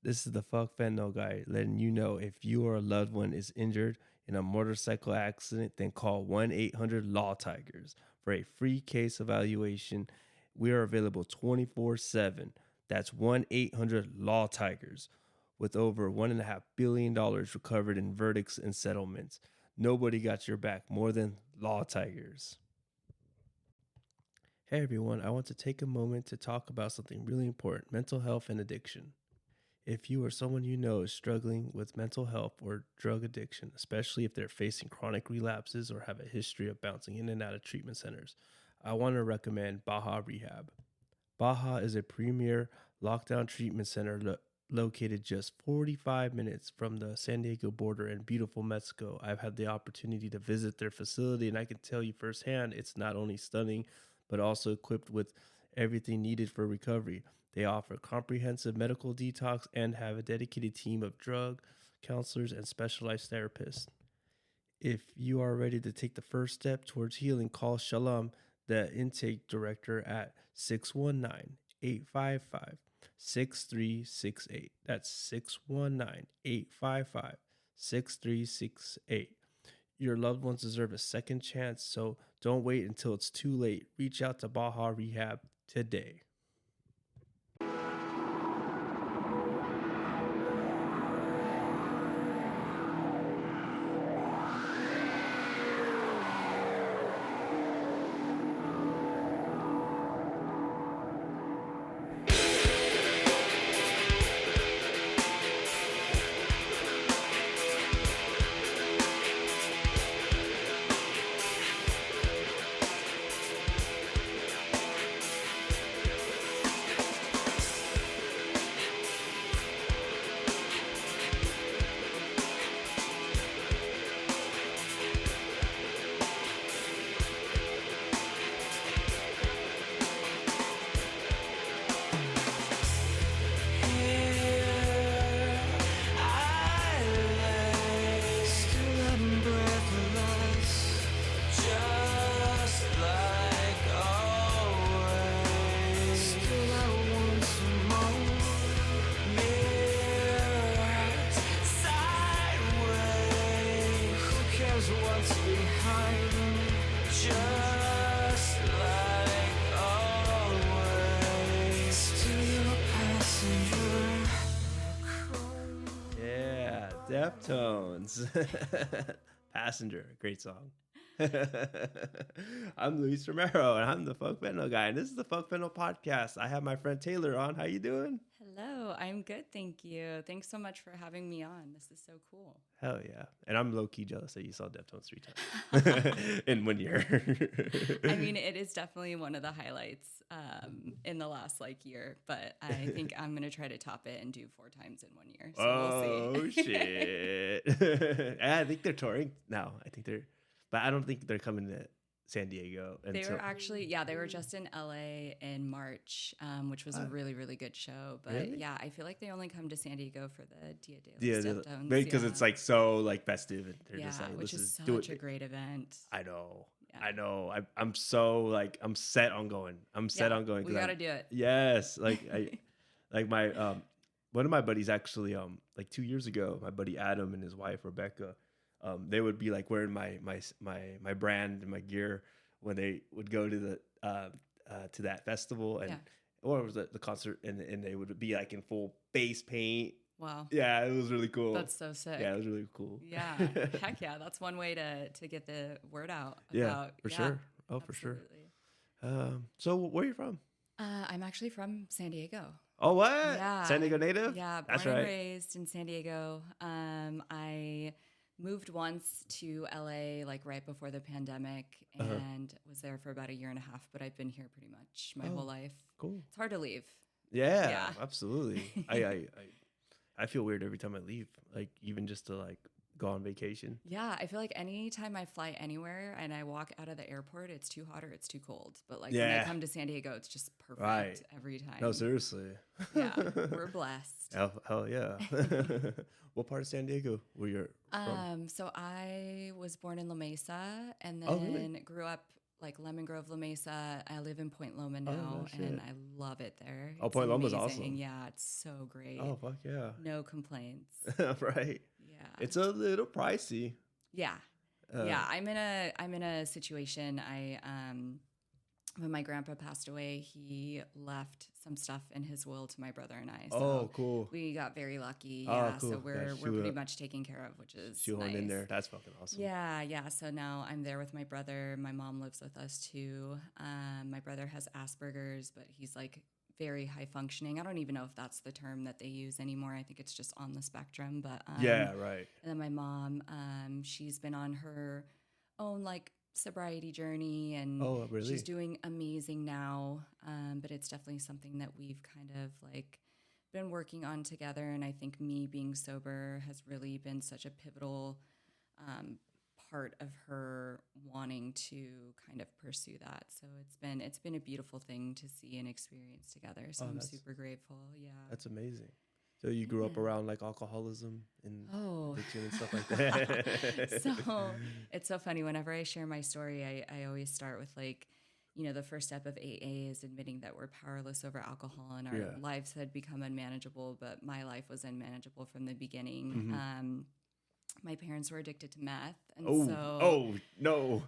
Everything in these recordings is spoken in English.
This is the Fuck Fentanyl guy letting you know if you or a loved one is injured in a motorcycle accident, then call 1 800 Lawtigers for a free case evaluation. We are available 24/7. That's 1 800 Lawtigers with over $1.5 billion recovered in verdicts and settlements. Nobody got your back more than Lawtigers. Hey everyone, I want to take a moment to talk about something really important: mental health and addiction. If you or someone you know is struggling with mental health or drug addiction, especially if they're facing chronic relapses or have a history of bouncing in and out of treatment centers, I want to recommend Baja Rehab. Baja is a premier lockdown treatment center located just 45 minutes from the San Diego border in beautiful Mexico. I've had the opportunity to visit their facility, and I can tell you firsthand it's not only stunning, but also equipped with everything needed for recovery. They offer comprehensive medical detox and have a dedicated team of drug counselors and specialized therapists. If you are ready to take the first step towards healing, call Shalom, the intake director, at 619-855-6368. That's 619-855-6368. Your loved ones deserve a second chance, so don't wait until it's too late. Reach out to Baja Rehab today. Yeah, Deftones. Passenger, great song. I'm Luis Romero, and I'm the Fuck Fentanyl guy, and this is the Fuck Fentanyl podcast. I have my friend Taylor on. How you doing? Hello, I'm good, thank you. Thanks so much for having me on. This is so cool. Hell yeah. And I'm low-key jealous that you saw Deftones 3 times in 1 year. I mean, it is definitely one of the highlights in the last year, but I think I'm going to try to top it and do 4 times in 1 year. So we'll see. Shit. I think they're touring now. But I don't think they're coming to San Diego. They were actually, they were just in LA in March, which was a really, really good show. But really? yeah, I feel like they only come to San Diego for the Dia de los Deftones. Because it's like so like festive. And they're just like, which is such a great event. I know. Yeah. I know. I'm so like, I'm set on going. We got to do it. Yes. Like my, one of my buddies actually, like 2 years ago, my buddy Adam and his wife, Rebecca, they would be like wearing my brand and my gear when they would go to the to that festival or was it the concert, and they would be like in full face paint. Wow. Yeah, it was really cool. That's so sick. Yeah, it was really cool. Yeah. Heck yeah. That's one way to get the word out. Sure. Oh, absolutely. For sure. So where are you from? I'm actually from San Diego. Oh, what? Yeah. San Diego native? Yeah. Born and raised in San Diego. I moved once to LA like right before the pandemic and was there for about 1.5 years, but I've been here pretty much my whole life. Cool. It's hard to leave. Yeah. Absolutely. I feel weird every time I leave, like even just to like go on vacation. Yeah, I feel like anytime I fly anywhere and I walk out of the airport, it's too hot or it's too cold. But like when I come to San Diego, it's just perfect every time. No, seriously. Yeah, we're blessed. Hell yeah. What part of San Diego were you from? So I was born in La Mesa and then grew up like Lemon Grove, La Mesa. I live in Point Loma Oh, no now, and shit. I love it there. Oh, It's Point Loma's amazing. awesome. Yeah, it's so great. Oh, fuck yeah. No complaints. Right. Yeah. It's a little pricey. Yeah. Uh, Yeah, I'm in a situation. When my grandpa passed away, he left some stuff in his will to my brother and I. So oh, cool. we got very lucky. Oh, Yeah, so cool. Yeah, we're pretty much taken care of, which is shoehorned in nice. there. That's fucking awesome. Yeah, yeah. So now I'm there with my brother. My mom lives with us too. My brother has Asperger's, but he's like very high functioning. I don't even know if that's the term that they use anymore. I think it's just on the spectrum. But Yeah, right. and then my mom, she's been on her own like sobriety journey, and Oh, she's really? doing amazing now. But it's definitely something that we've kind of like been working on together. And I think me being sober has really been such a pivotal um, part of her wanting to kind of pursue that. So it's been a beautiful thing to see and experience together. So Oh, I'm super grateful. Yeah. that's amazing. So you grew up Yeah. around like alcoholism and Oh, addiction and stuff like that. so it's so funny. Whenever I share my story, I always start with like, the first step of AA is admitting that we're powerless over alcohol and our Yeah. lives had become unmanageable, but my life was unmanageable from the beginning. Mhm. My parents were addicted to meth, and Oh, so oh no.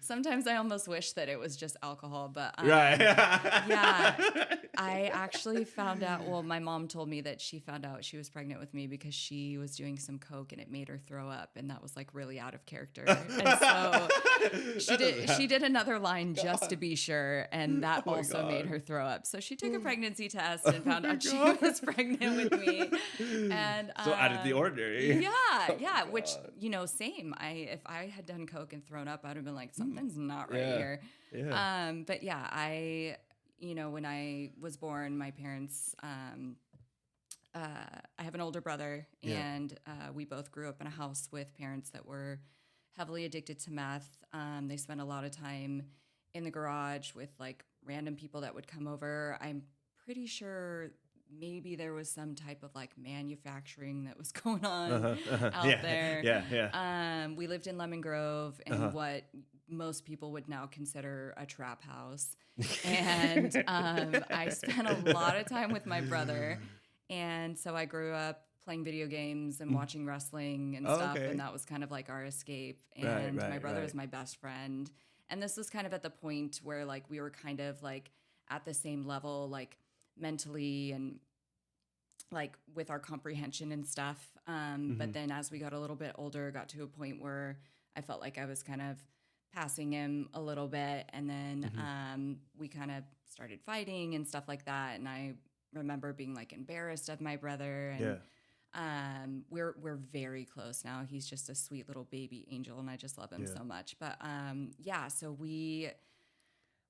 sometimes I almost wish that it was just alcohol, but Right. yeah, I actually found out. Well, my mom told me that she found out she was pregnant with me because she was doing some coke and it made her throw up, and that was like really out of character. And so she did another line just to be sure, and that Oh my also made God. her throw up. So she took a pregnancy test and found my out she God. was pregnant with me, and So out of the ordinary. yeah, Oh yeah. my Which God. same. If I had done coke and thrown up, I'd have been like, something's not right Yeah. here. Yeah. But yeah, when I was born, my parents, I have an older brother, Yeah. and we both grew up in a house with parents that were heavily addicted to meth. They spent a lot of time in the garage with like random people that would come over. I'm pretty sure maybe there was some type of like manufacturing that was going on out Yeah. there. Yeah. Yeah. We lived in Lemon Grove in Uh-huh. what most people would now consider a trap house. And I spent a lot of time with my brother. And so I grew up playing video games and watching wrestling and Oh, stuff. okay. And that was kind of like our escape. Right, And my right, brother right. was my best friend. And this was kind of at the point where like we were kind of like at the same level, like mentally and like with our comprehension and stuff. But then as we got a little bit older, got to a point where I felt like I was kind of passing him a little bit. And then we kind of started fighting and stuff like that. And I remember being like embarrassed of my brother. Yeah. And we're very close now. He's just a sweet little baby angel, and I just love him Yeah. so much. But yeah, so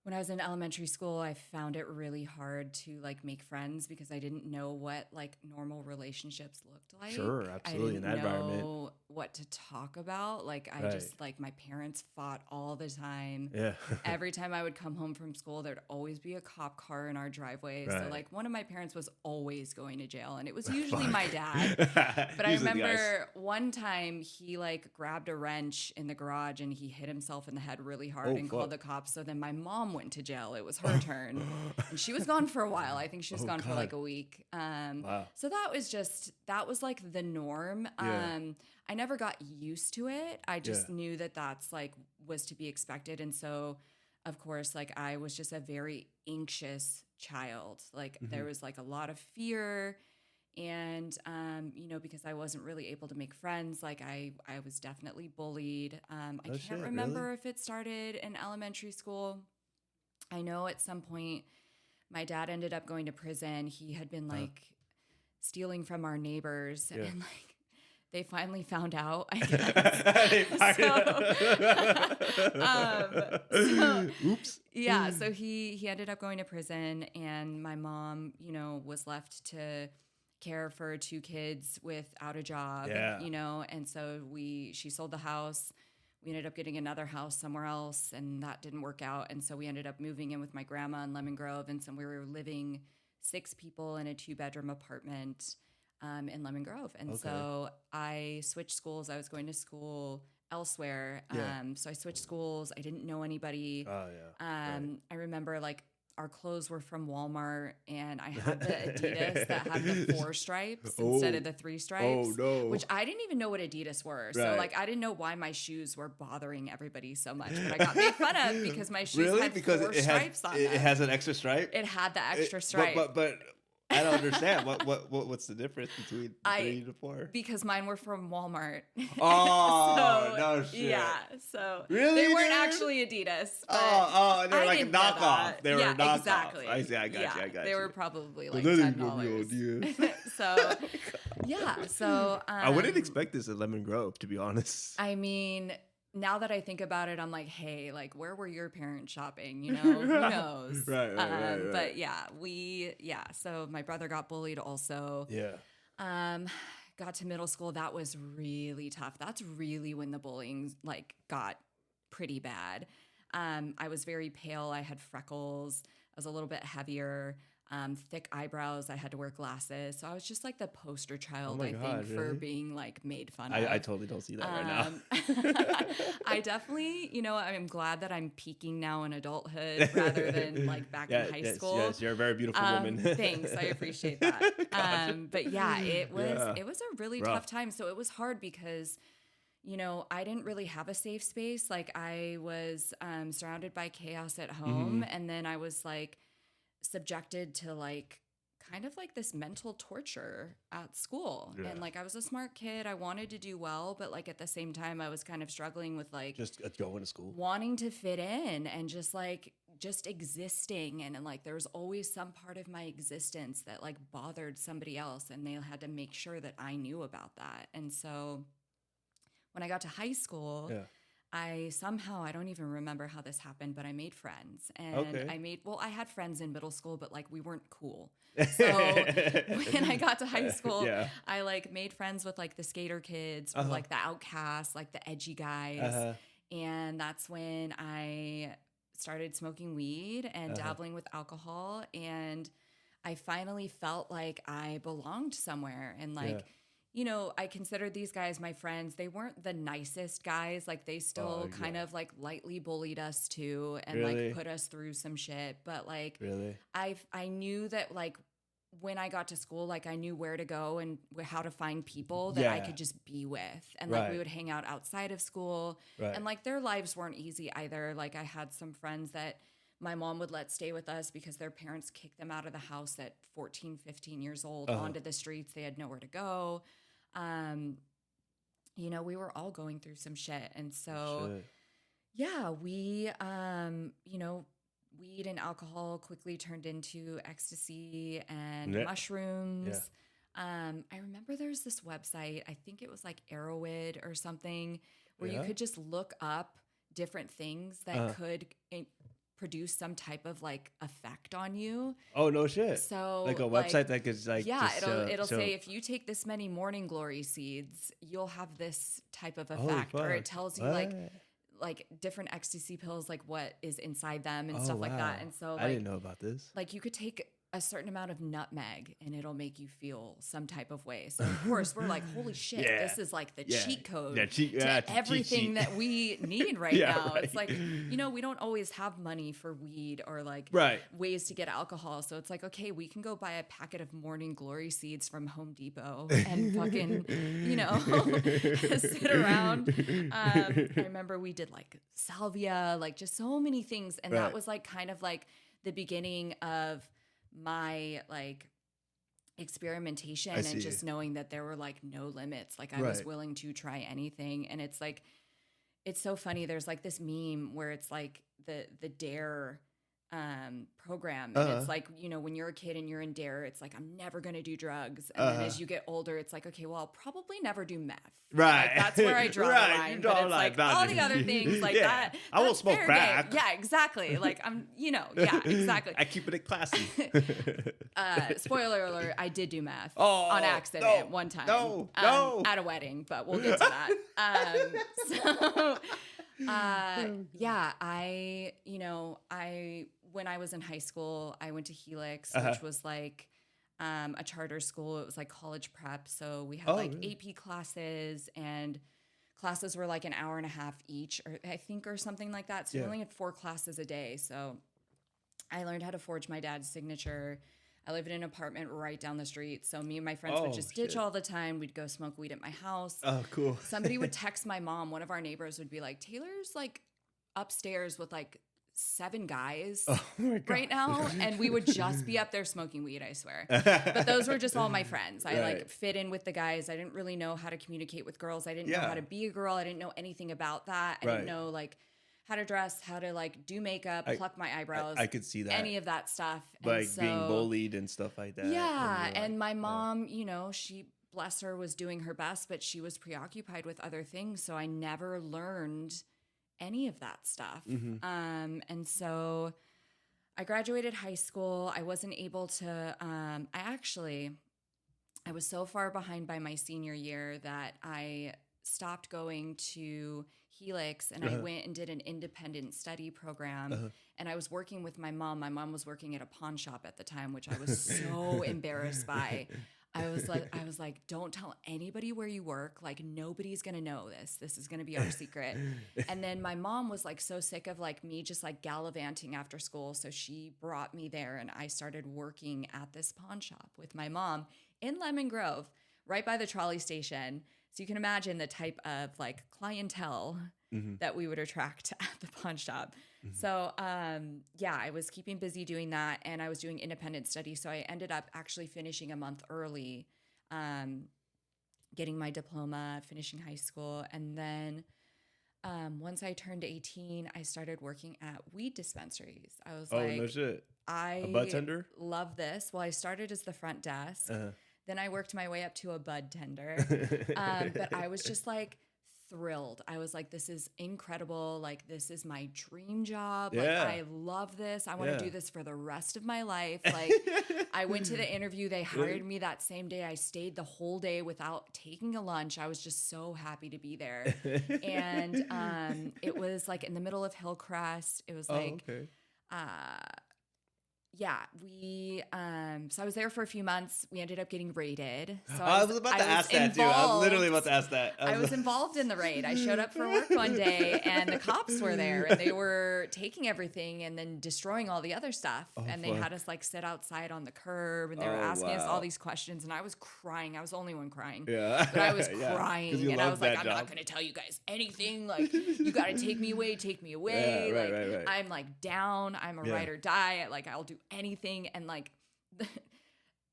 when I was in elementary school, I found it really hard to like make friends because I didn't know what like normal relationships looked like. Sure, absolutely, I in didn't that environment. know what to talk about. Like I Right. just like my parents fought all the time. Yeah. Every time I would come home from school, there'd always be a cop car in our driveway. So Right. like one of my parents was always going to jail, and it was usually my Fuck. dad. But I Usually the guys. remember one time he like grabbed a wrench in the garage and he hit himself in the head really hard Oh, and called the fuck. cops. So then my mom went to jail. It was her turn, and she was gone for a while. I think she was Oh, gone for like God. a week. Wow. So that was like the norm. Yeah. I never got used to it. I just Yeah. knew that that's like was to be expected. And so, of course, like I was just a very anxious child. Like there was like a lot of fear. And, because I wasn't really able to make friends, like I was definitely bullied. I Oh, can't shit, remember really? if it started in elementary school. I know at some point my dad ended up going to prison. He had been like stealing from our neighbors, Yeah. and like they finally found out, I guess. Oops. Yeah, so he ended up going to prison, and my mom, was left to care for two kids without a job, Yeah. and so she sold the house. We ended up getting another house somewhere else, and that didn't work out. And so we ended up moving in with my grandma in Lemon Grove. And so we were living 6 people in a 2-bedroom apartment in Lemon Grove. And Okay. so I switched schools. I was going to school elsewhere. Yeah. So I switched schools. I didn't know anybody. Oh yeah. Right. I remember like our clothes were from Walmart, and I had the Adidas that had the 4 stripes instead of the 3 stripes, no. which I didn't even know what Adidas were. So Right. like I didn't know why my shoes were bothering everybody so much, but I got made fun of because my shoes Really? had Because 4 stripes on them. it has an extra stripe. It had the extra stripe. But I don't understand. What's the difference between 3 to 4? Because mine were from Walmart. Oh, So, no shit. Yeah. So Really, they weren't dude? actually Adidas. But Oh, they were I like a didn't know knockoff. that. They were a knockoff. Exactly. I see. I got you. They were probably like Well, that ain't $10. So yeah. So I wouldn't expect this at Lemon Grove, to be honest. I mean, now that I think about it, I'm like, hey, like, where were your parents shopping? You know, who knows? Right. But yeah, so my brother got bullied also. Yeah. Got to middle school. That was really tough. That's really when the bullying like got pretty bad. I was very pale. I had freckles. I was a little bit heavier. Thick eyebrows. I had to wear glasses. So I was just like the poster child, I think, for being like made fun of. I totally don't see that right now. I definitely, I'm glad that I'm peaking now in adulthood rather than like back in high school. Yes, you're a very beautiful woman. Thanks. I appreciate that. But yeah, it was a really tough time. So it was hard because I didn't really have a safe space. Like I was surrounded by chaos at home. And then I was like subjected to like kind of like this mental torture at school. And like I was a smart kid. I wanted to do well, but like at the same time I was kind of struggling with like just going to school, wanting to fit in and just existing. And like there was always some part of my existence that like bothered somebody else, and they had to make sure that I knew about that. And so when I got to high school, I don't even remember how this happened, but I made friends. And I had friends in middle school, but like we weren't cool. So when I got to high school, I like made friends with like the skater kids or like the outcasts, like the edgy guys. And that's when I started smoking weed and dabbling with alcohol. And I finally felt like I belonged somewhere. And like, I considered these guys my friends. They weren't the nicest guys. Like they still kind of like lightly bullied us too and like put us through some shit. But like I knew that like when I got to school, like I knew where to go and how to find people that I could just be with. And like we would hang out outside of school. And like their lives weren't easy either. Like I had some friends that my mom would let stay with us because their parents kicked them out of the house at 14, 15 years old onto the streets. They had nowhere to go. We were all going through some shit. And so, we, weed and alcohol quickly turned into ecstasy and mushrooms. I remember there's this website, I think it was like Arrowhead or something, where you could just look up different things that could produce some type of like effect on you. Oh, no shit. So like a website that could like it'll say if you take this many morning glory seeds, you'll have this type of effect. Or it tells you like different ecstasy pills, like what is inside them and stuff like that. And so like, I didn't know about this. Like you could take a certain amount of nutmeg and it'll make you feel some type of way. So of course we're like, holy shit, this is like the cheat code to everything that we need right now. It's like, we don't always have money for weed or like ways to get alcohol. So it's like, okay, we can go buy a packet of morning glory seeds from Home Depot and fucking, sit around. I remember we did like salvia, like just so many things. And that was like kind of like the beginning of my like experimentation and just knowing that there were like no limits. Like I was willing to try anything. And it's like, it's so funny. There's like this meme where it's like the Dare program. And it's like, when you're a kid and you're in Dare, it's like, I'm never going to do drugs. And then as you get older, it's like, okay, well, I'll probably never do meth. Right. Like, that's where I draw the line. But it's like all the other things like that. I won't smoke crack. Game. Yeah, exactly. Like I'm, exactly. I keep it classy. Spoiler alert, I did do meth on accident one time. No. At a wedding, but we'll get to that. When I was in high school, I went to Helix, which was like a charter school. It was like college prep. So we had AP classes and classes were like an hour and a half each, or I think, or something like that. So you only had 4 classes a day. So I learned how to forge my dad's signature. I lived in an apartment right down the street. So me and my friends would just ditch all the time. We'd go smoke weed at my house. Oh, cool. Somebody would text my mom. One of our neighbors would be like, Taylor's like upstairs with like 7 guys right now. And we would just be up there smoking weed, I swear. But those were just all my friends. I like fit in with the guys. I didn't really know how to communicate with girls. I didn't know how to be a girl. I didn't know anything about that. I didn't know like how to dress, how to like do makeup, pluck my eyebrows. I could see that. Any of that stuff. Like and so, being bullied and stuff like that. Yeah. And my mom, you know, she, bless her, was doing her best, but she was preoccupied with other things. So I never learned any of that stuff. And so I graduated high school. I wasn't able to, I was so far behind by my senior year that I stopped going to Helix and I went and did an independent study program. And I was working with my mom. My mom was working at a pawn shop at the time, which I was so embarrassed by. I was like, don't tell anybody where you work. Like, nobody's going to know this. This is going to be our secret. And then my mom was like so sick of like me just like gallivanting after school. So she brought me there and I started working at this pawn shop with my mom in Lemon Grove, right by the trolley station. So you can imagine the type of like clientele that we would attract at the pawn shop. So, yeah, I was keeping busy doing that and I was doing independent study. So I ended up actually finishing a month early, getting my diploma, finishing high school. And then once I turned 18, I started working at weed dispensaries. I was like, no shit. I A bud tender? love this. Well, I started as the front desk. Then I worked my way up to a bud tender. But I was just like thrilled. I was like, this is incredible. Like, this is my dream job. Like, I love this. I want to do this for the rest of my life. Like, I went to the interview. They hired me that same day. I stayed the whole day without taking a lunch. I was just so happy to be there. And it was like in the middle of Hillcrest. It was like, yeah, so I was there for a few months. We ended up getting raided. So I was about to ask that too. I was literally about to ask that. I was involved in the raid. I showed up for work one day and the cops were there and they were taking everything and then destroying all the other stuff. And they had us like sit outside on the curb and they were asking us all these questions and I was crying. I was the only one crying. Yeah. But I was crying and I was like, I'm not going to tell you guys anything. Like, you got to take me away, take me away. Right. I'm like down. I'm a ride or die. Like, I'll do anything. And like,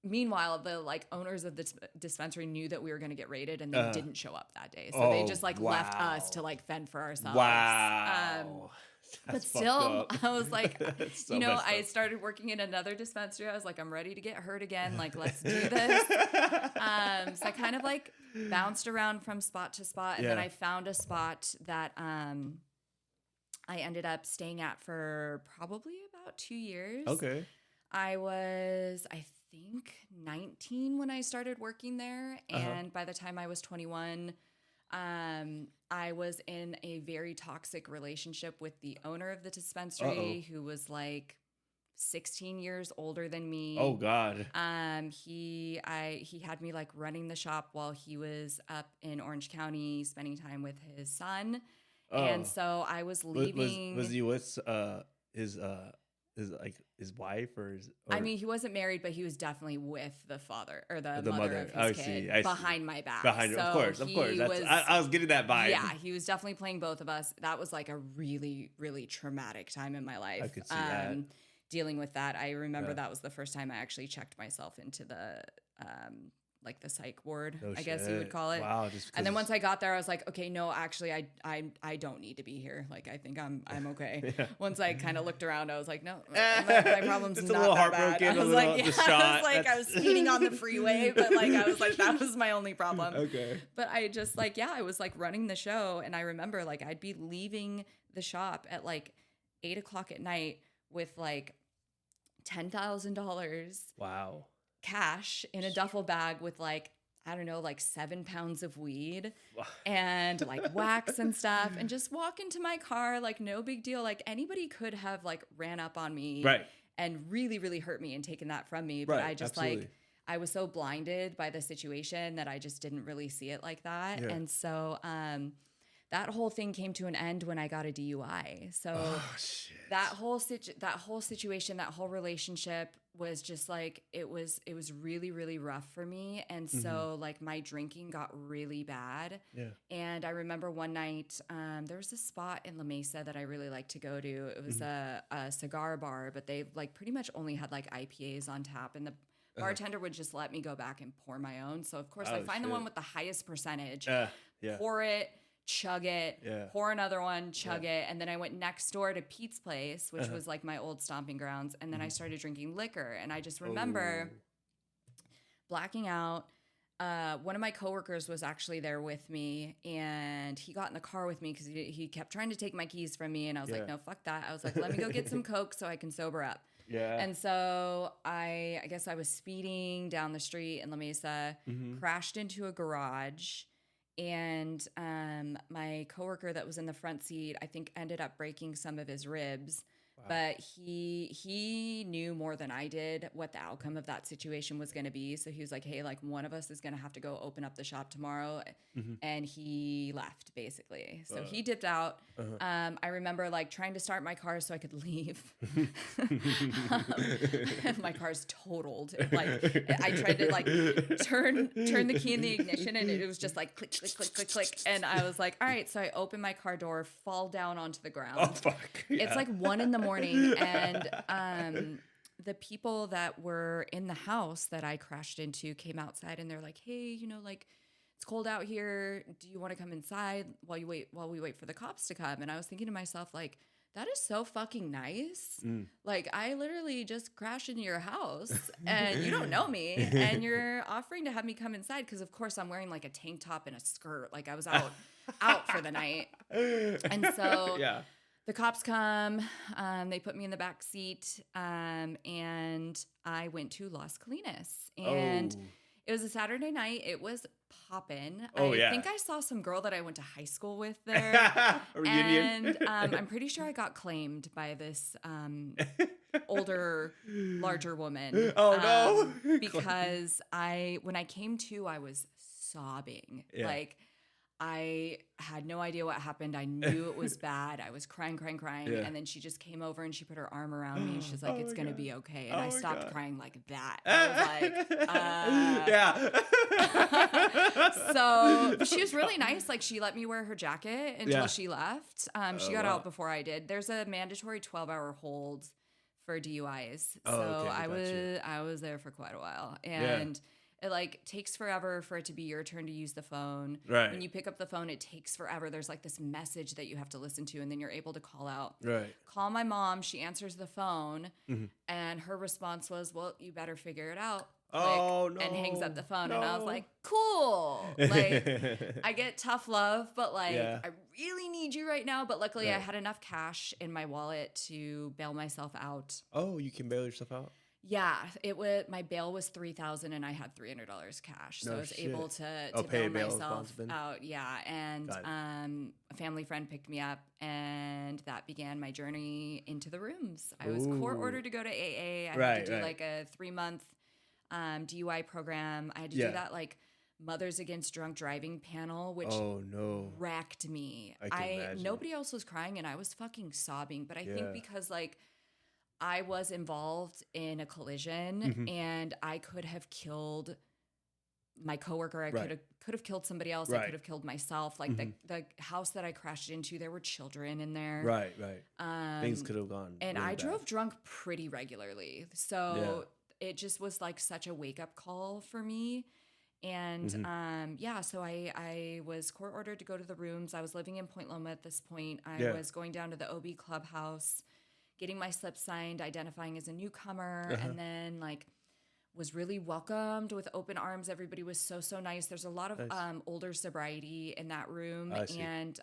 meanwhile, the like owners of the dispensary knew that we were going to get raided and they didn't show up that day. So they just like left us to like fend for ourselves. Wow. But still, I was like, so I started working in another dispensary. I was like, I'm ready to get hurt again. Like, let's do this. So I kind of like bounced around from spot to spot. And then I found a spot that I ended up staying at for probably about 2 years. Okay. I was, I think, 19 when I started working there. And by the time I was 21, I was in a very toxic relationship with the owner of the dispensary who was like 16 years older than me. Oh God. He had me like running the shop while he was up in Orange County spending time with his son. And so I was leaving. Was he with his wife or I mean, he wasn't married, but he was definitely with the father or the mother of his kid behind my back. Behind, so of course. I was getting that vibe. Yeah, he was definitely playing both of us. That was like a really, really traumatic time in my life. I could see that. Dealing with that, I remember that was the first time I actually checked myself into the like the psych ward, I guess you would call it. Wow. And then once I got there, I was like, okay, no, actually, I don't need to be here. Like, I think I'm okay. Once I kind of looked around, I was like, no, my problem's just not a little that heartbroken. bad. I was like, I was speeding on the freeway, but like, I was like, that was my only problem. Okay. But I just like, I was like running the show, and I remember like I'd be leaving the shop at like 8 o'clock at night with like $10,000. Wow. Cash in a duffel bag with like, I don't know, like 7 pounds of weed and like wax and stuff, and just walk into my car like no big deal. Like, anybody could have like ran up on me and really, really hurt me and taken that from me. But I just like, I was so blinded by the situation that I just didn't really see it like that. And so that whole thing came to an end when I got a DUI. So Oh shit. that whole situation, that whole relationship was just like it was really really rough for me, and so like my drinking got really bad. Yeah. And I remember one night there was a spot in La Mesa that I really liked to go to. It was a cigar bar, but they like pretty much only had like IPAs on tap, and the bartender would just let me go back and pour my own. So of course I Oh find the shit. one with the highest percentage, Yeah. pour it, chug it, Yeah. pour another one, chug it. And then I went next door to Pete's Place, which was like my old stomping grounds. And then I started drinking liquor. And I just remember blacking out. One of my coworkers was actually there with me, and he got in the car with me because he kept trying to take my keys from me. And I was like, no, fuck that. I was like, let me go get some Coke so I can sober up. Yeah. And so I guess I was speeding down the street in La Mesa, crashed into a garage, and my coworker that was in the front seat, I think, ended up breaking some of his ribs. But he knew more than I did what the outcome of that situation was going to be. So he was like, hey, like one of us is going to have to go open up the shop tomorrow. And he left basically. So he dipped out. I remember like trying to start my car so I could leave. My car's totaled. Like I tried to like turn the key in the ignition, and it was just like click, click, click, click, click. And I was like, all right. So I open my car door, fall down onto the ground. Oh fuck. Yeah. It's like 1 a.m. and the people that were in the house that I crashed into came outside, and they're like, hey, you know, like it's cold out here. Do you want to come inside while we wait for the cops to come? And I was thinking to myself, like, that is so fucking nice. Like, I literally just crashed into your house and you don't know me, and you're offering to have me come inside. Cause of course I'm wearing like a tank top and a skirt. Like I was out for the night. And so the cops come, they put me in the back seat, and I went to Las Colinas, and it was a Saturday night. It was poppin'. I think I saw some girl that I went to high school with there. A reunion. And I'm pretty sure I got claimed by this older, larger woman. Oh no. Because when I came to, I was sobbing. Like I had no idea what happened. I knew it was bad. I was crying. And then she just came over and she put her arm around me and she's like, it's going to be okay. And I stopped crying like that. I was like, So she was really nice. Like she let me wear her jacket until she left. She got out before I did. There's a mandatory 12-hour hold for DUIs. So I was there for quite a while. And it like takes forever for it to be your turn to use the phone. Right. When you pick up the phone, it takes forever. There's like this message that you have to listen to, and then you're able to call out. Right. Call my mom. She answers the phone, and her response was, well, you better figure it out. Oh, no. And hangs up the phone. And I was like, cool. Like, I get tough love, but like, I really need you right now. But luckily I had enough cash in my wallet to bail myself out. Oh, you can bail yourself out? Yeah, my bail was $3,000 and I had $300 cash, so I was able to pay bail bail myself out. Yeah, and a family friend picked me up, and that began my journey into the rooms. I was court ordered to go to AA. I had to do like a 3-month DUI program. I had to do that like Mothers Against Drunk Driving panel, which wrecked me. I can imagine. Nobody else was crying, and I was fucking sobbing. But I think because like I was involved in a collision, and I could have killed my coworker. I could have killed somebody else. I could have killed myself. Like the house that I crashed into, there were children in there. Right. Things could have gone. And really I bad. drove drunk pretty regularly, so it just was like such a wake up call for me. And so I was court ordered to go to the rooms. I was living in Point Loma at this point. I was going down to the OB clubhouse, getting my slip signed, identifying as a newcomer, and then like was really welcomed with open arms. Everybody was so nice. There's a lot of older sobriety in that room, and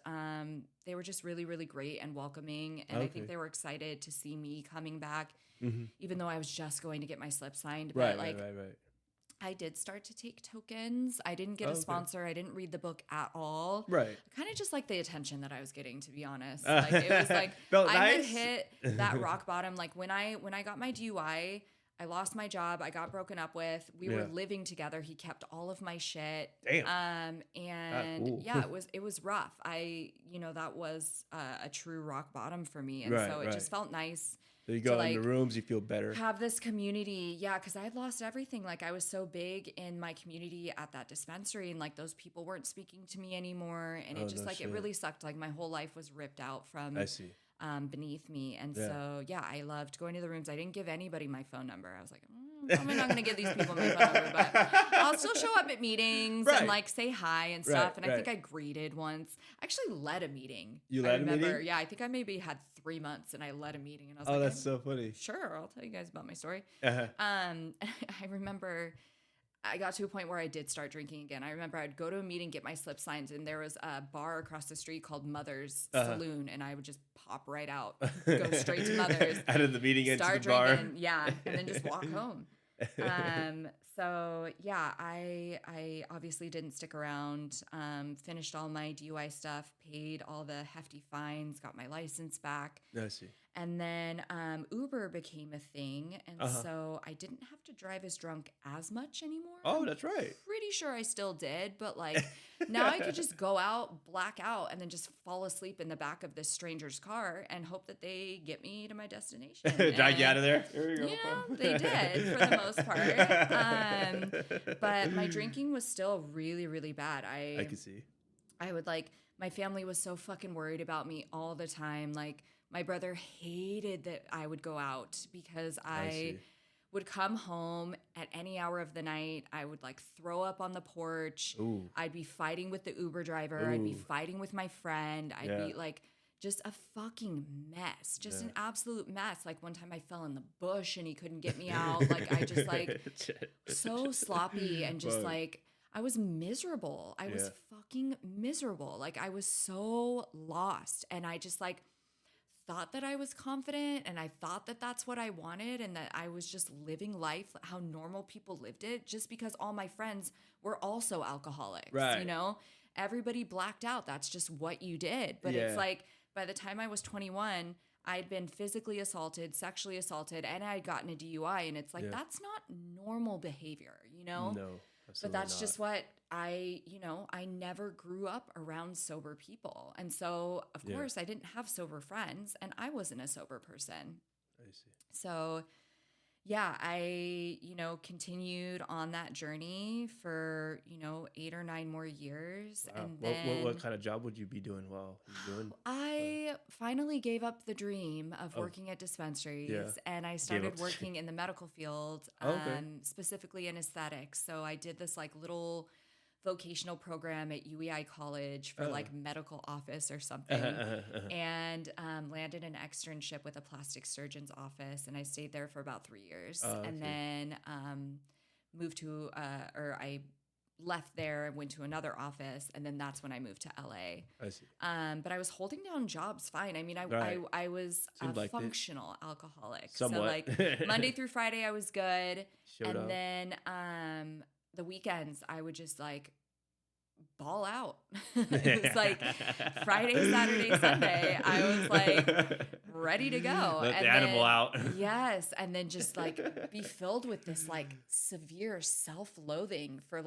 they were just really, really great and welcoming. And I think they were excited to see me coming back, even though I was just going to get my slip signed. But right. I did start to take tokens. I didn't get a sponsor. I didn't read the book at all. Right. I kind of just like the attention that I was getting, to be honest. Like it was like Felt I nice? had hit that rock bottom. Like when I got my DUI, I lost my job. I got broken up with. We were Yeah. living together. He kept all of my shit. Damn. Not And cool. yeah, it was rough. That was a true rock bottom for me. And Right, so it right. just felt nice So you to go in the rooms, you feel better. have this community. Yeah, because I had lost everything. Like I was so big in my community at that dispensary, and like those people weren't speaking to me anymore. And it just no it shit. really sucked. Like my whole life was ripped out from I see. beneath me. And Yeah. so, yeah, I loved going to the rooms. I didn't give anybody my phone number. I was like, probably not going to give these people my phone number, but I'll still show up at meetings Right. and like say hi and stuff. Right, And I think right. I greeted once. I actually led a meeting. You I led a remember, meeting? Yeah, I think I maybe had 3 months and I led a meeting, and I was Oh, like, that's so funny. sure, I'll tell you guys about my story. Uh-huh. I remember I got to a point where I did start drinking again. I remember I'd go to a meeting, get my slip signs, and there was a bar across the street called Mother's Saloon, and I would just pop right out, go straight to Mother's, Out of the meeting into start the bar. drinking, yeah, and then just walk home. So yeah, I obviously didn't stick around. Finished all my DUI stuff, paid all the hefty fines, got my license back. I see. And then Uber became a thing. And so I didn't have to drive as drunk as much anymore. Oh, that's right. Pretty sure I still did. But like now I could just go out, black out, and then just fall asleep in the back of this stranger's car and hope that they get me to my destination. Drag you out of there? Here you go. They did for the most part. But my drinking was still really, really bad. I can see. I would my family was so fucking worried about me all the time. Like, my brother hated that I would go out because I would come home at any hour of the night. I would throw up on the porch. Ooh. I'd be fighting with the Uber driver. I'd be fighting with my friend. I'd be just a fucking mess, just an absolute mess. Like one time I fell in the bush and he couldn't get me out. I just so sloppy and just I was miserable. I was fucking miserable. I was so lost, and I just thought that I was confident, and I thought that that's what I wanted, and that I was just living life how normal people lived it, just because all my friends were also alcoholics. Right. You know, everybody blacked out. That's just what you did. But it's by the time I was 21, I'd been physically assaulted, sexually assaulted, and I had gotten a DUI, and it's that's not normal behavior, you know? No. But that's just what I never grew up around sober people. And so, of course, I didn't have sober friends, and I wasn't a sober person. I see. So, yeah, I, continued on that journey for, 8 or 9 more years. Wow. And then What kind of job would you be doing while you're doing? I finally gave up the dream of working at dispensaries, and I started working in the medical field, specifically in aesthetics. So I did this little vocational program at UEI College for medical office or something, and landed an externship with a plastic surgeon's office, and I stayed there for about 3 years, and then moved to I left there and went to another office, and then that's when I moved to LA. I see. But I was holding down jobs fine. I mean, I was Seemed a like functional alcoholic. Somewhat. So Monday through Friday I was good. Showed up. Then the weekends I would just ball out. It was Friday, Saturday, Sunday. I was ready to go. Let the animal out. Yes. And then just be filled with this severe self-loathing for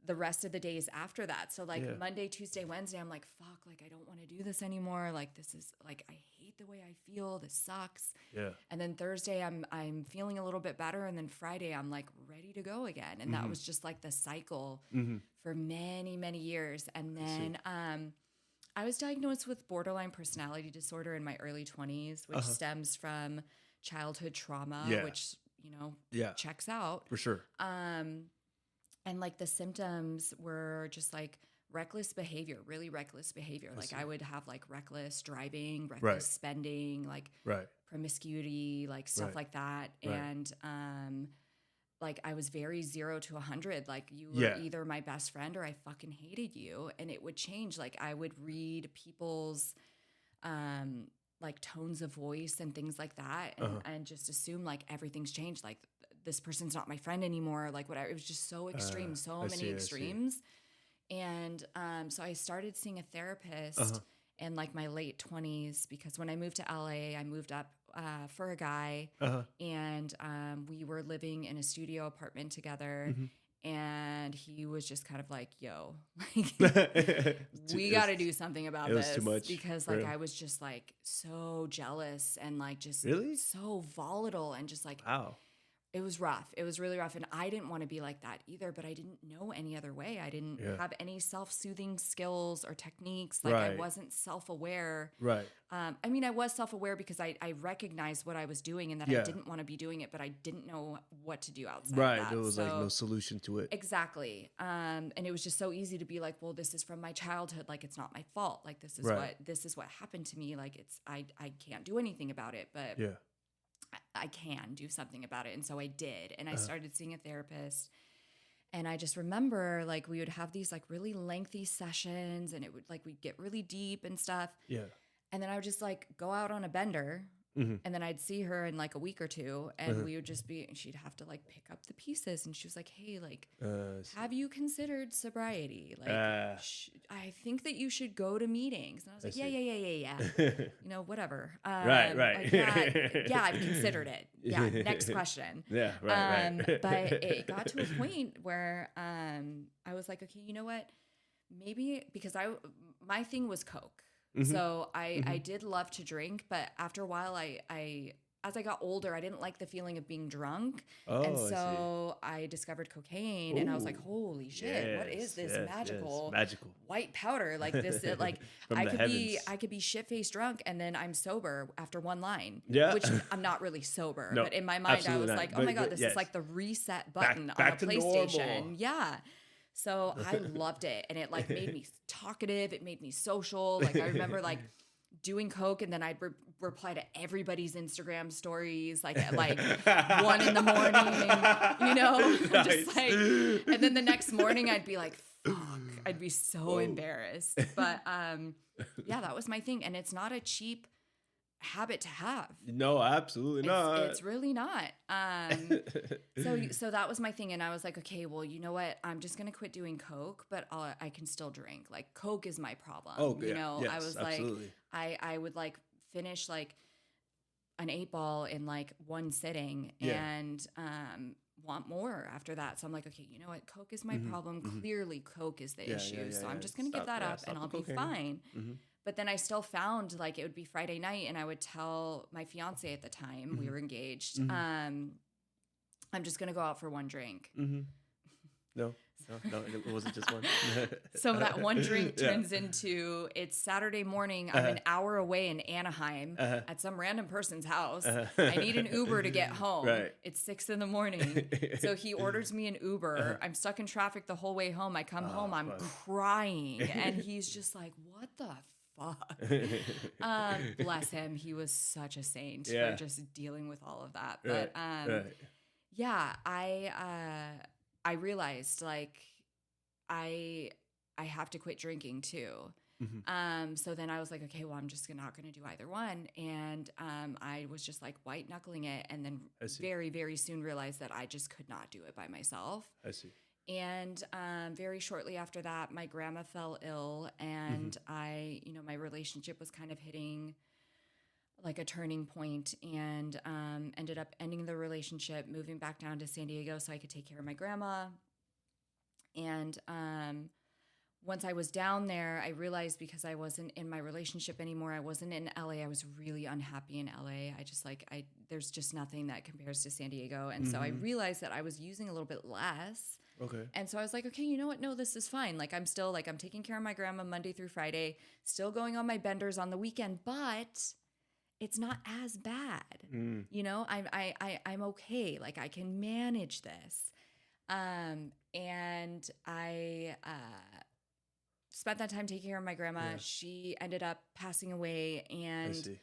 the rest of the days after that. So Monday, Tuesday, Wednesday, I'm fuck, I don't want to do this anymore. This is I hate the way I feel. This sucks. Yeah. And then Thursday I'm feeling a little bit better. And then Friday I'm ready to go again. And that was just the cycle for many, many years. And then I was diagnosed with borderline personality disorder in my early 20s, which stems from childhood trauma, which, checks out. For sure. And the symptoms were just reckless behavior, really reckless behavior. I would have reckless driving, reckless spending, promiscuity, stuff like that. And I was very 0 to 100. You were either my best friend or I fucking hated you. And it would change. I would read people's tones of voice and things like that, and just assume everything's changed. This person's not my friend anymore. Whatever. It was just so extreme, so many extremes. And so I started seeing a therapist in my late 20s, because when I moved to LA, I moved up for a guy, Uh-huh. and we were living in a studio apartment together. Mhm. And he was just kind of like, yo, like, we got to It do something about was too this, much because for like him. I was just like so jealous and like just Really? so volatile and just like Wow. it was rough. It was really rough. And I didn't want to be like that either, but I didn't know any other way. I didn't Yeah. have any self-soothing skills or techniques. Like I Right. wasn't self-aware. Right. I mean, I was self-aware because I recognized what I was doing and that Yeah. I didn't want to be doing it, but I didn't know what to do outside Right. of that. There was like So- no solution to it. Exactly. And it was just so easy to be like, well, this is from my childhood. Like, it's not my fault. Like, this is Right. this is what happened to me. Like, I can't do anything about it, but Yeah. I can do something about it. And so I did. And I Uh-huh. started seeing a therapist. And I just remember like we would have these like really lengthy sessions, and it would like we'd get really deep and stuff. Yeah. And then I would just like go out on a bender, Mhm. and then I'd see her in like a week or two, and Uh-huh. we would just be, she'd have to like pick up the pieces. And she was like, hey, like, So- have you considered sobriety? Like, Ah. I think that you should go to meetings. And I was like, I yeah, see. yeah. You know, whatever. Right. Like, yeah, I've considered it. Yeah, next question. Yeah. Right. But it got to a point where I was like, okay, you know what? Maybe because my thing was Coke. Mhm. So I did love to drink, but after a while, I as I got older, I didn't like the feeling of being drunk. Oh, And I see. so I discovered cocaine, and I was like, Ooh. holy shit, what is this Yes, magical magical. white powder? Like this, like From I the could heavens. be shit-faced drunk, and then I'm sober after one line. Yeah. Which I'm not really sober. No, but in my mind, I absolutely was not. like, oh my God, But this yes. is like the reset button back on to a PlayStation. normal. Yeah. So I loved it. And it like made me talkative. It made me social. Like I remember like doing Coke, and then I'd reply to everybody's Instagram stories like at like 1 a.m, you know, just like, and then the next morning I'd be like, fuck, I'd be so embarrassed. But yeah, that was my thing. And it's not a cheap habit to have. No, absolutely not. It's really not. So that was my thing. And I was like, okay, well, you know what? I'm just going to quit doing Coke, but I can still drink. Like Coke is my problem. Oh, you yeah. know, Yes, I was absolutely. like, I would like finish like an 8-ball in like one sitting Yeah. and want more after that. So I'm like, okay, you know what? Coke is my Mhm, problem. mhm. Clearly Coke is the Yeah, issue. yeah, So yeah, I'm yeah. just going to give Stop- that yeah, up stop and the I'll be cocaine. fine. Mhm. But then I still found like it would be Friday night, and I would tell my fiance at the time, we Mhm. were engaged, Mhm. I'm just going to go out for one drink. Mm-hmm. No, it wasn't just one. So that one drink Yeah. turns into it's Saturday morning. I'm an hour away in Anaheim Uh-huh. at some random person's house. Uh-huh. I need an Uber to get home. Right. It's 6 a.m. So he orders me an Uber. Uh-huh. I'm stuck in traffic the whole way home. I come Oh, home. I'm fuck. crying. And he's just like, what the fuck? Bless him. He was such a saint Yeah. for just dealing with all of that. Right, But right. yeah, I realized like I have to quit drinking too. Mhm. So then I was like, okay, well, I'm just not going to do either one. And I was just like white knuckling it. And then I see. very, very soon realized that I just could not do it by myself. I see. And very shortly after that, my grandma fell ill, and my relationship was kind of hitting like a turning point, and ended up ending the relationship, moving back down to San Diego so I could take care of my grandma. And once I was down there, I realized because I wasn't in my relationship anymore, I wasn't in LA. I was really unhappy in LA. There's just nothing that compares to San Diego. And so I realized that I was using a little bit less. Okay. And so I was like, okay, you know what? No, this is fine. Like I'm still like, I'm taking care of my grandma Monday through Friday, still going on my benders on the weekend, but it's not as bad. Mm. You know, I'm okay. Like I can manage this. And I spent that time taking care of my grandma. Yeah. She ended up passing away, I and see.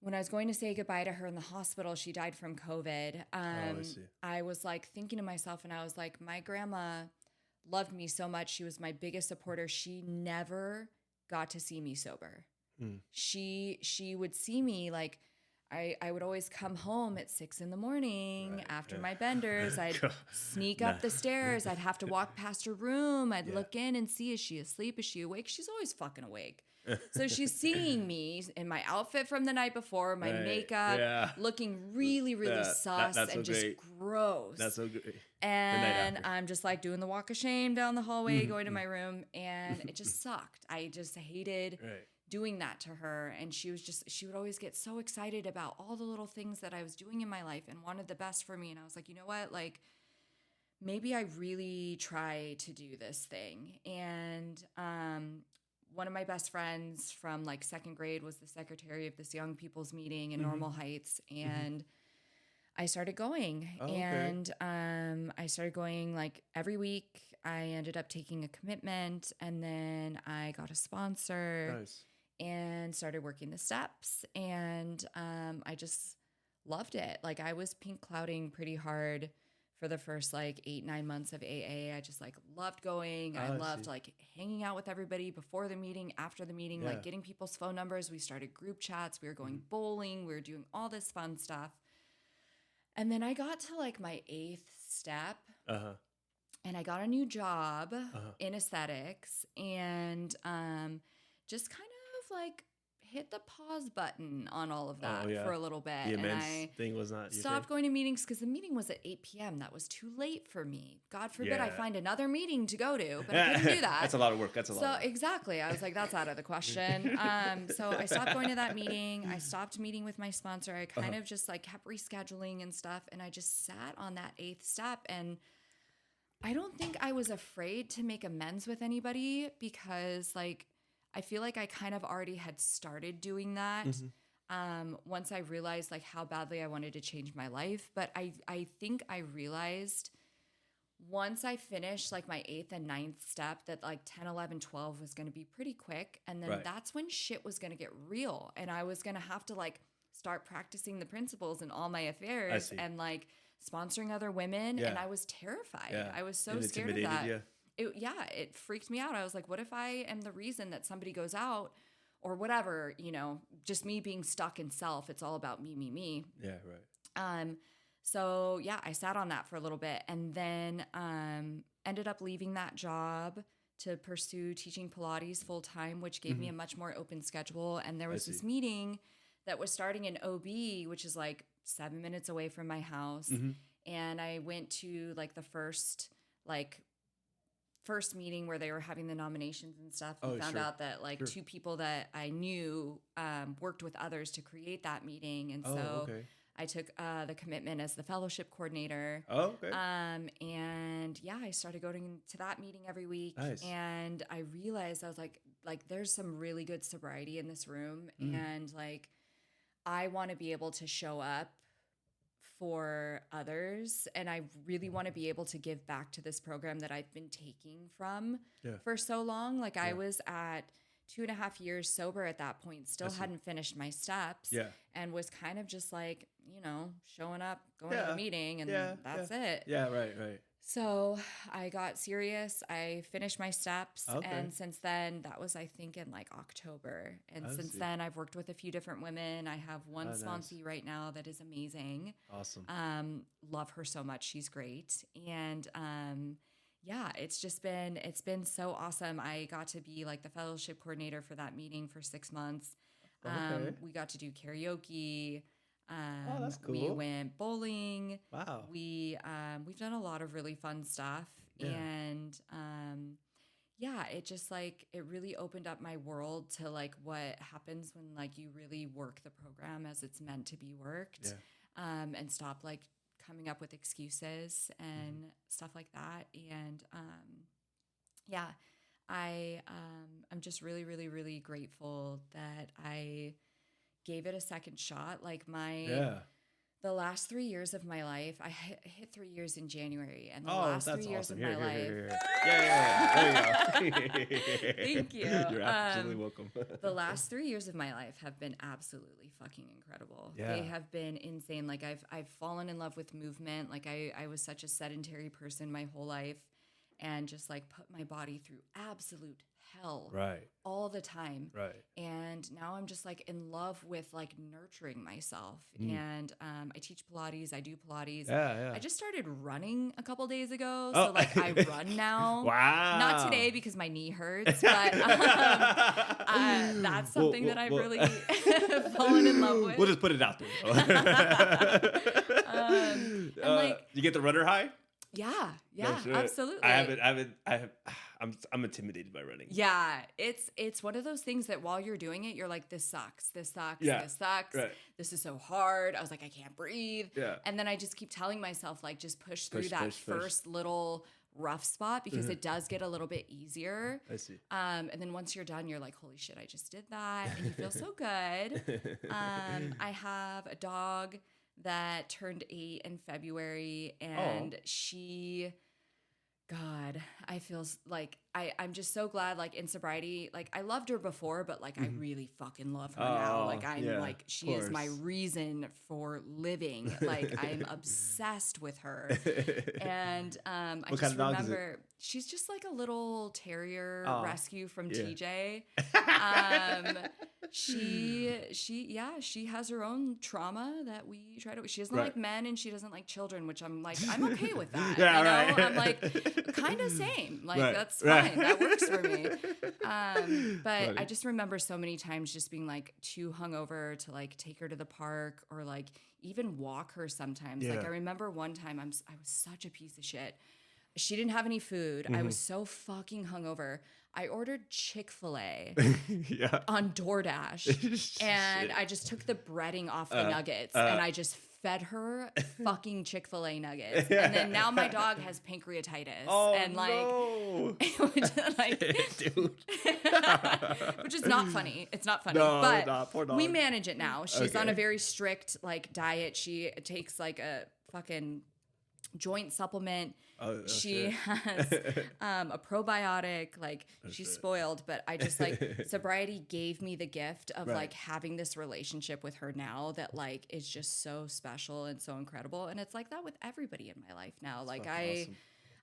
when I was going to say goodbye to her in the hospital, she died from COVID. I see. I was like thinking to myself, and I was like, my grandma loved me so much. She was my biggest supporter. She never got to see me sober. Mm. She would see me like, I would always come home at 6 a.m. Right, after yeah. my benders. I'd God. sneak up the stairs. I'd have to walk past her room. I'd Yeah. look in and see, is she asleep? Is she awake? She's always fucking awake. So she's seeing me in my outfit from the night before, my Right. makeup, Yeah. looking really, really Yeah. sus That's so and just great. gross. That's so great. The night And after. I'm just like doing the walk of shame down the hallway, going to Mm-hmm. my room, and it just sucked. I just hated Right. doing that to her. And she would always get so excited about all the little things that I was doing in my life and wanted the best for me. And I was like, you know what? Like, maybe I really try to do this thing. And one of my best friends from like second grade was the secretary of this young people's meeting in Mm-hmm. Normal Heights. Mm-hmm. And I started going, Oh, okay. and I started going like every week. I ended up taking a commitment, and then I got a sponsor Nice. and started working the steps. And I just loved it. Like I was pink clouding pretty hard for the first like 8, 9 months of AA. I just like loved going. I I loved see. like hanging out with everybody before the meeting, after the meeting, Yeah. like getting people's phone numbers. We started group chats. We were going Mm-hmm. bowling. We were doing all this fun stuff. And then I got to like my 8th step Uh-huh. and I got a new job Uh-huh. in aesthetics and just kind of like hit the pause button on all of Oh, that yeah. for a little bit. The And immense I thing was not your stopped thing? going to meetings because the meeting was at 8 p.m. That was too late for me. God forbid I Yeah. find another meeting to go to, but I couldn't do that. That's a lot of work. That's a lot So of work. exactly, I was like, that's out of the question. So I stopped going to that meeting. I stopped meeting with my sponsor. I kind Uh-huh. of just like kept rescheduling and stuff. And I just sat on that 8th step. And I don't think I was afraid to make amends with anybody because like, I feel like I kind of already had started doing that. Mhm. Once I realized like how badly I wanted to change my life. But I think I realized once I finished like my 8th and 9th step that like 10, 11, 12 was going to be pretty quick. And then Right. that's when shit was going to get real. And I was going to have to like start practicing the principles in all my affairs see. and like sponsoring other women. Yeah. And I was terrified. Yeah. I was so It scared of intimidated that. you? It freaked me out. I was like, what if I am the reason that somebody goes out or whatever, you know, just me being stuck in self. It's all about me, me, me. Yeah, right. So yeah, I sat on that for a little bit and then ended up leaving that job to pursue teaching Pilates full time, which gave me a much more open schedule. And there was this see. meeting that was starting in OB, which is like 7 minutes away from my house. And I went to like the first meeting where they were having the nominations and stuff and found sure. out that like Sure. 2 people that I knew worked with others to create that meeting. And so Okay. I took the commitment as the fellowship coordinator. Oh, okay. And yeah, I started going to that meeting every week. Nice. And I realized I was like there's some really good sobriety in this room. And like, I want to be able to show up for others. And I really want to be able to give back to this program that I've been taking from for so long. Like I was at 2.5 years sober at that point, still hadn't finished my steps and was kind of just like, you know, showing up, going to the meeting and that's it. Yeah, right. So I got serious. I finished my steps. Okay. And since then, that was, I think, in like October. And since then, I've worked with a few different women. I have one sponsee right now that is amazing. Awesome. Love her so much. She's great. And yeah, it's been so awesome. I got to be like the fellowship coordinator for that meeting for 6 months. Okay. We got to do karaoke. Oh, that's cool. We went bowling. Wow. We've done a lot of really fun stuff. Yeah. And yeah, it just like, it really opened up my world to like what happens when like you really work the program as it's meant to be worked. And stop like coming up with excuses and stuff like that. And yeah, I'm just really, really, really grateful that I gave it a second shot. Like the last 3 years of my life, I hit 3 years in January, and the last 3 years awesome. of my life. Here. Yeah. There you go. Thank you. You're absolutely welcome. The last 3 years of my life have been absolutely fucking incredible. Yeah. They have been insane. Like I've fallen in love with movement. Like I was such a sedentary person my whole life. and just like put my body through absolute hell Right. all the time. Right. And now I'm just like in love with like nurturing myself. And I teach Pilates. I do Pilates. Yeah. I just started running a couple days ago. Oh. So like I run now. Wow. Not today because my knee hurts, but that's something that I've really fallen in love with. We'll just put it out there. And like, you get the runner high? yeah, No shit. absolutely. I'm intimidated by running. Yeah, it's one of those things that while you're doing it, you're like, this sucks, this sucks, Yeah, this sucks, right. this is so hard. I was like, I can't breathe. Yeah. And then I just keep telling myself, like, just push through Push, that push, push. first little rough spot because it does get a little bit easier. I see. And then once you're done, you're like, holy shit, I just did that. And you feel so good. I have a dog that turned 8 in February, and God, I feel like I'm just so glad, like in sobriety, like I loved her before, but like I really fucking love her now. Like I'm like, she is my reason for living. Like I'm obsessed with her. And I just remember she's just like a little terrier rescue from TJ. She has her own trauma that we try to, she doesn't like men and she doesn't like children, which I'm like, I'm okay with that. I'm like, kind of same. Like, that's fine. That works for me. But I just remember so many times just being like too hungover to like take her to the park or like even walk her sometimes. Yeah. Like I remember one time I was such a piece of shit. She didn't have any food. I was so fucking hungover. I ordered Chick-fil-A on DoorDash. And I just took the breading off the nuggets and I just fed her fucking Chick-fil-A nuggets. And then now my dog has pancreatitis. And like, no. Dude. which is not funny. It's not funny. No, but not. Poor dog. we manage it now. She's Okay. on a very strict like diet. She takes like a fucking joint supplement. She has a probiotic. Like she's spoiled, but I just like sobriety gave me the gift of like having this relationship with her now that like is just so special and so incredible. And it's like that with everybody in my life now. Like awesome.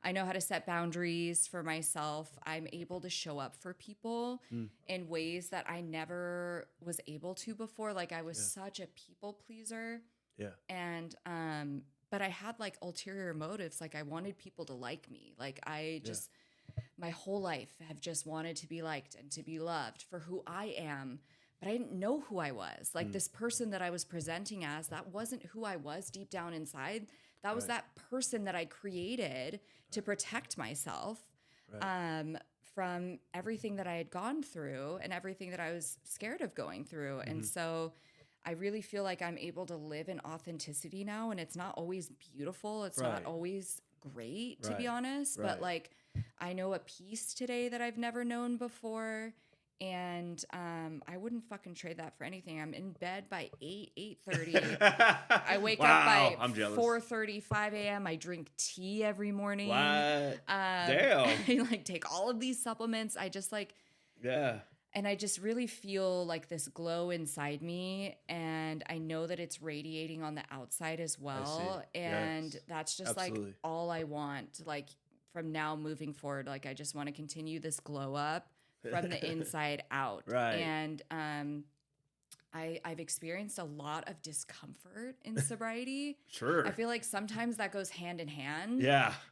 I know how to set boundaries for myself. I'm able to show up for people in ways that I never was able to before. Like I was such a people pleaser. Yeah. And but I had like ulterior motives. Like I wanted people to like me. Like I just my whole life have just wanted to be liked and to be loved for who I am. But I didn't know who I was. Like this person that I was presenting as, that wasn't who I was deep down inside. That was that person that I created to protect myself from everything that I had gone through and everything that I was scared of going through. And so I really feel like I'm able to live in authenticity now, and it's not always beautiful. It's not always great, to be honest, but like I know a peace today that I've never known before. And I wouldn't fucking trade that for anything. I'm in bed by 8:30. I wake up by 4:30, 5 a.m. I drink tea every morning. What? Damn. I like take all of these supplements. I just like and I just really feel like this glow inside me, and I know that it's radiating on the outside as well. And that's just like all I want. Like from now moving forward, like I just want to continue this glow up from the inside out. And I've experienced a lot of discomfort in sobriety. I feel like sometimes that goes hand in hand.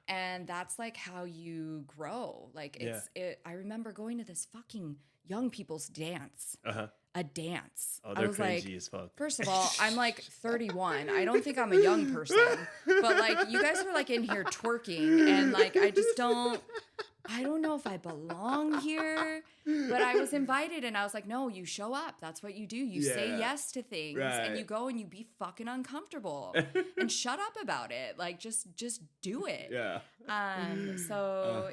And that's like how you grow. Like I remember going to this fucking young people's dance. A dance. Oh, they're I was cringy like, as fuck. First of all, I'm like 31. I don't think I'm a young person. But like you guys are like in here twerking and like I don't know if I belong here, but I was invited and I was like, no, you show up. That's what you do. You say yes to things and you go and you be fucking uncomfortable and shut up about it. Like just do it. I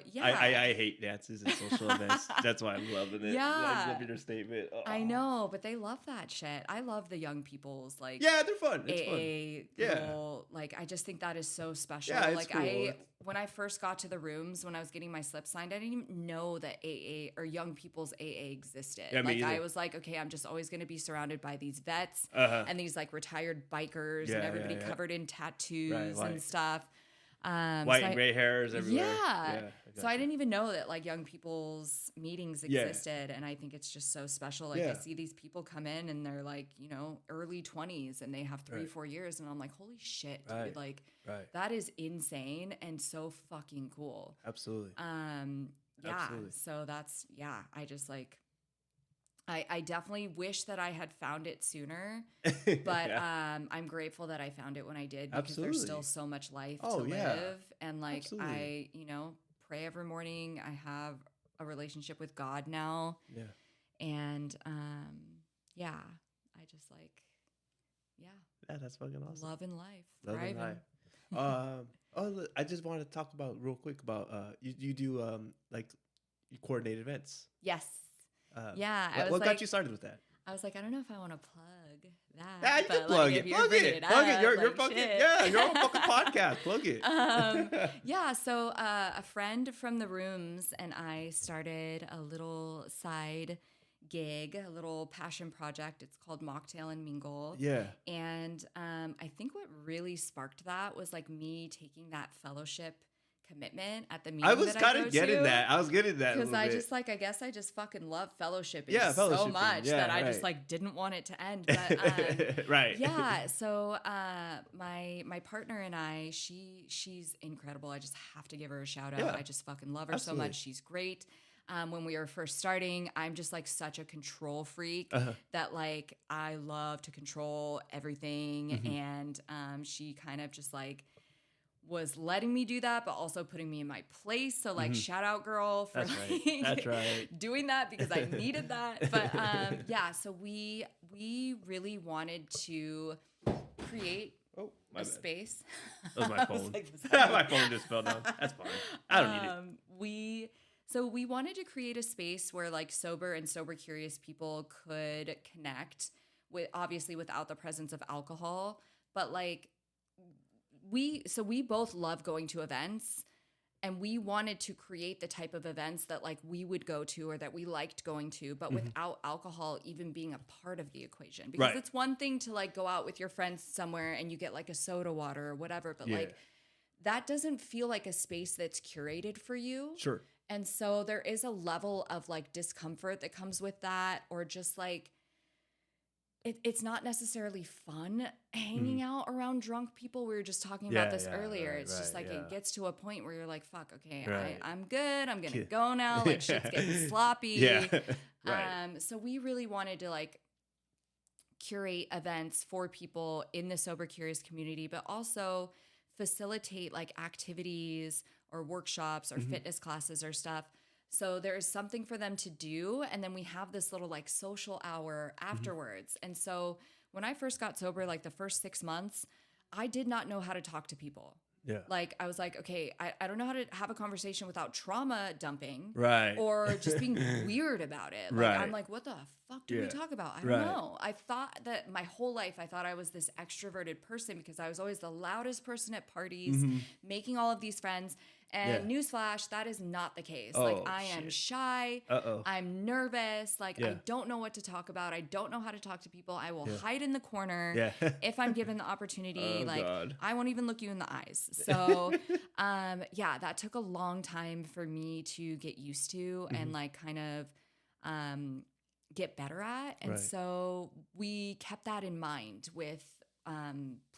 hate dances and social events. That's why I'm loving it. I love your statement. Oh. I know, but they love that shit. I love the young people's like they're fun. It's AA fun. little, like I just think that is so special. Yeah, it's like cool. When I first got to the rooms, when I was getting my slip signed, I didn't even know that AA or young people's AA existed. Like I was like, okay, I'm just always going to be surrounded by these vets and these like retired bikers and everybody covered in tattoos and stuff. White So and I, gray hairs everywhere. yeah. Yeah. I So I gotcha. didn't even know that like young people's meetings Yeah. existed. And I think it's just so special. Like I Yeah. see these people come in and they're like, early 20s and they have three, Right. 4 years. And I'm like, holy shit, dude. Right. Like Right. that is insane and so fucking cool. Absolutely. Yeah. Absolutely. So I just like, I definitely wish that I had found it sooner, but Yeah. I'm grateful that I found it when I did because there's still Absolutely. so much life to Oh yeah. live. And like Absolutely. I, pray every morning. I have a relationship with God now. Yeah. And yeah, I just like, yeah, Yeah, that's fucking awesome. love in life, Love and thriving. life. I just wanted to talk about real quick about you do like you coordinate events. Yes. Uh, Yeah. what got you started with that? I was like, I don't know if I want to plug that. Yeah, you can but, plug like, it. if you're Plug bringing it. up, Plug it. You're like, fucking shit. yeah. You're on a fucking podcast. Plug it. Yeah. So a friend from the rooms and I started a little side gig, a little passion project. It's called Mocktail and Mingle. Yeah. And I think what really sparked that was like me taking that fellowship commitment at the meeting I was that kind I of getting to. that. I was getting that a Because little I bit. just like, I guess I just fucking love fellowship Yeah, so fellowshipping. much Yeah, that I just right. like didn't want it to end. But right. yeah, so my partner and I, she's incredible. I just have to give her a shout out. Yeah. I just fucking love her Absolutely. so much. She's great. When we were first starting, I'm just like such a control freak that like I love to control everything, and she kind of just like was letting me do that, but also putting me in my place. So like, shout out, girl, for That's right. That's right. doing that because I needed that. But yeah, so we really wanted to create Oh, my a bad. space. That was my I phone. like, was that My phone just fell down. That's fine. I don't need it. We wanted to create a space where like sober and sober curious people could connect with, obviously without the presence of alcohol, but like we both love going to events, and we wanted to create the type of events that like we would go to or that we liked going to, but without alcohol even being a part of the equation. Because Right. it's one thing to like go out with your friends somewhere and you get like a soda water or whatever, but Yeah. like that doesn't feel like a space that's curated for you. Sure. And so there is a level of like discomfort that comes with that, or just like it's not necessarily fun hanging out around drunk people. We were just talking about this earlier. Right, it's just like it gets to a point where you're like, fuck, okay, Right. I'm good. I'm going to go now. Like shit's getting sloppy. Yeah. Right. So we really wanted to like curate events for people in the sober curious community, but also facilitate like activities or workshops or fitness classes or stuff. So there is something for them to do. And then we have this little like social hour afterwards. And so when I first got sober, like the first 6 months, I did not know how to talk to people. Yeah. Like I was like, okay, I don't know how to have a conversation without trauma dumping. Right. Or just being weird about it. Like Right. I'm like, what the fuck do we Yeah. talk about? I don't Right. know. I thought that my whole life, I thought I was this extroverted person because I was always the loudest person at parties, making all of these friends. And newsflash, that is not the case. Oh, like I am shit. shy. Uh-oh. I'm nervous. Like I Yeah. don't know what to talk about. I don't know how to talk to people. I will hide in the corner Yeah. if I'm given the opportunity. Oh, like God. I won't even look you in the eyes. So yeah, that took a long time for me to get used to and like kind of get better at. And Right. so we kept that in mind with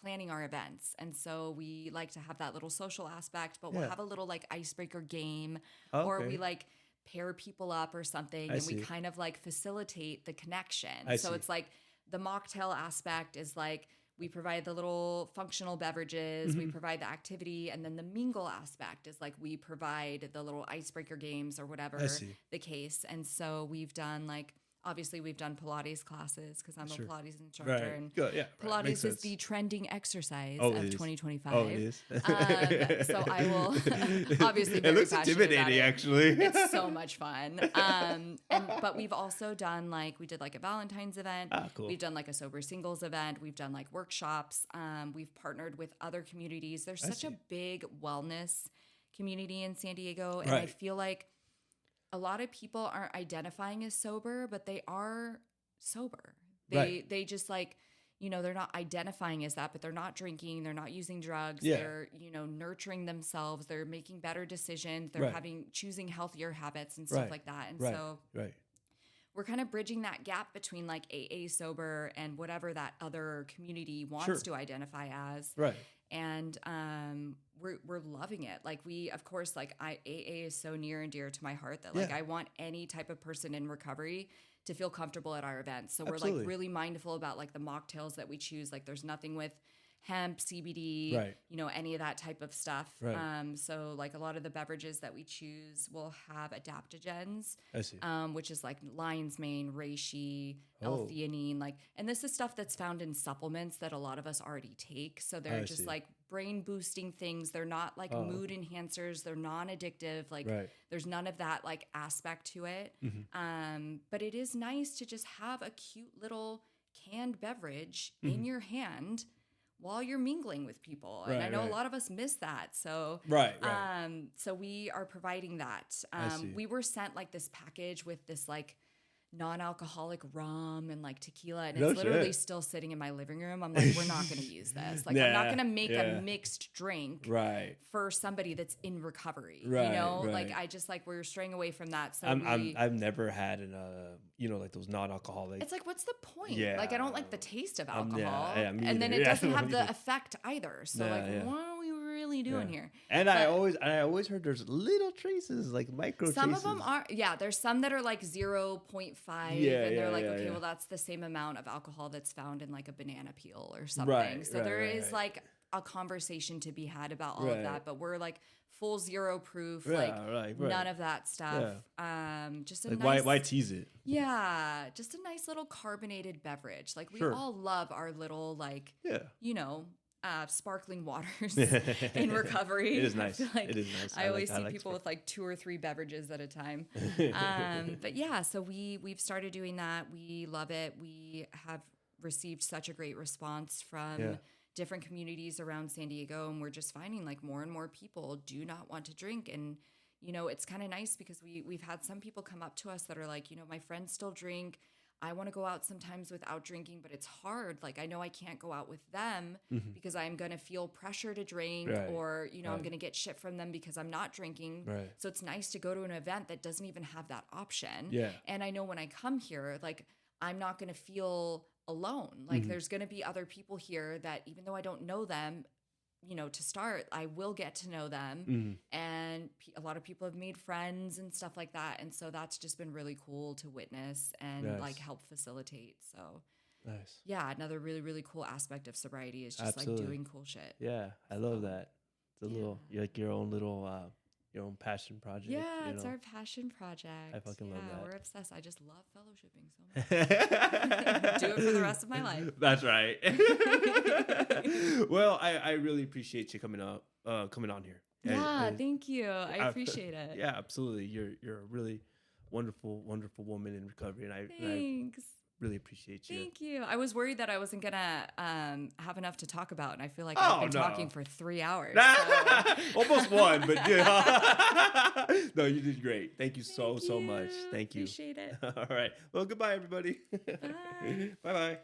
planning our events. And so we like to have that little social aspect, but we'll Yeah. have a little like icebreaker game Oh, or okay. we like pair people up or something, I and see. we kind of like facilitate the connection. I So see. it's like the mocktail aspect is like we provide the little functional beverages, we provide the activity, and then the mingle aspect is like we provide the little icebreaker games or whatever I see. the case. And so we've done like, obviously we've done Pilates classes because I'm Sure. a Pilates instructor, Right. and Good. Yeah. Right. Pilates Makes is sense. the trending exercise Oh, of it is. 2025. Oh, it is. So I will obviously It very looks passionate about intimidating, it. actually. It's so much fun. But we've also done like, we did like a Valentine's event. Cool. We've done like a sober singles event. We've done like workshops. We've partnered with other communities. There's such a see. big wellness community in San Diego. And I Right. feel like a lot of people aren't identifying as sober, but they are sober. Right. They just like, they're not identifying as that, but they're not drinking, they're not using drugs, Yeah. they're, nurturing themselves, they're making better decisions, they're choosing healthier habits and stuff like that. And so we're kind of bridging that gap between like AA sober and whatever that other community wants to identify as. Right. And we're loving it. Like of course, like AA is so near and dear to my heart that like I want any type of person in recovery to feel comfortable at our events. So we're like really mindful about like the mocktails that we choose. Like there's nothing with hemp, CBD, any of that type of stuff. So like a lot of the beverages that we choose will have adaptogens, I see. Which is like lion's mane, reishi, L-theanine, and this is stuff that's found in supplements that a lot of us already take. So they're just like brain boosting things. They're not like mood enhancers. They're non-addictive. Like there's none of that like aspect to it. But it is nice to just have a cute little canned beverage in your hand while you're mingling with people. And I know a lot of us miss that. So, so we are providing that. We were sent like this package with this like non-alcoholic rum and like tequila, and it's literally still sitting in my living room. I'm like, we're not going to use this. Like, I'm not going to make a mixed drink for somebody that's in recovery. Like I just like we're straying away from that. So I've never had an like those non-alcoholic. It's like, what's the point? Like I don't like the taste of alcohol, me and then either. it doesn't have the effect either. So what are we really doing here? And I always heard there's little traces, like micro some traces. of them are there's some that are like 0.5 and they're like okay, well that's the same amount of alcohol that's found in like a banana peel or something. So there is like a conversation to be had about all of that, but we're like full zero proof, none of that stuff. Just a like nice, why tease it? Yeah, just a nice little carbonated beverage. Like we all love our little like sparkling waters in recovery. It is nice. Like it is nice. I always see people with like 2 or 3 beverages at a time. But yeah, so we've started doing that. We love it. We have received such a great response from different communities around San Diego, and we're just finding like more and more people do not want to drink. And it's kind of nice because we've had some people come up to us that are like, my friends still drink. I want to go out sometimes without drinking, but it's hard. Like I know I can't go out with them because I'm going to feel pressure to drink or, I'm going to get shit from them because I'm not drinking. So it's nice to go to an event that doesn't even have that option. And I know when I come here, like I'm not going to feel alone. Like there's going to be other people here that even though I don't know them, to start, I will get to know them. And a lot of people have made friends and stuff like that. And so that's just been really cool to witness and like help facilitate. So yeah, another really, really cool aspect of sobriety is just like doing cool shit. Yeah. I love that. It's a little, like your own little, your own passion project. Yeah, it's our passion project. I fucking love that. We're obsessed. I just love fellowshipping so much. Do it for the rest of my life. That's right. Well, I really appreciate you coming on here. Yeah, thank you. I appreciate it. Yeah, absolutely. You're a really wonderful, wonderful woman in recovery, and Thanks. Really appreciate you. Thank you. I was worried that I wasn't gonna have enough to talk about, and I feel like I've been talking for 3 hours. So. Almost 1, but yeah. No, you did great. Thank you so much. Thank you. Appreciate it. All right. Well, goodbye, everybody. Bye. Bye-bye.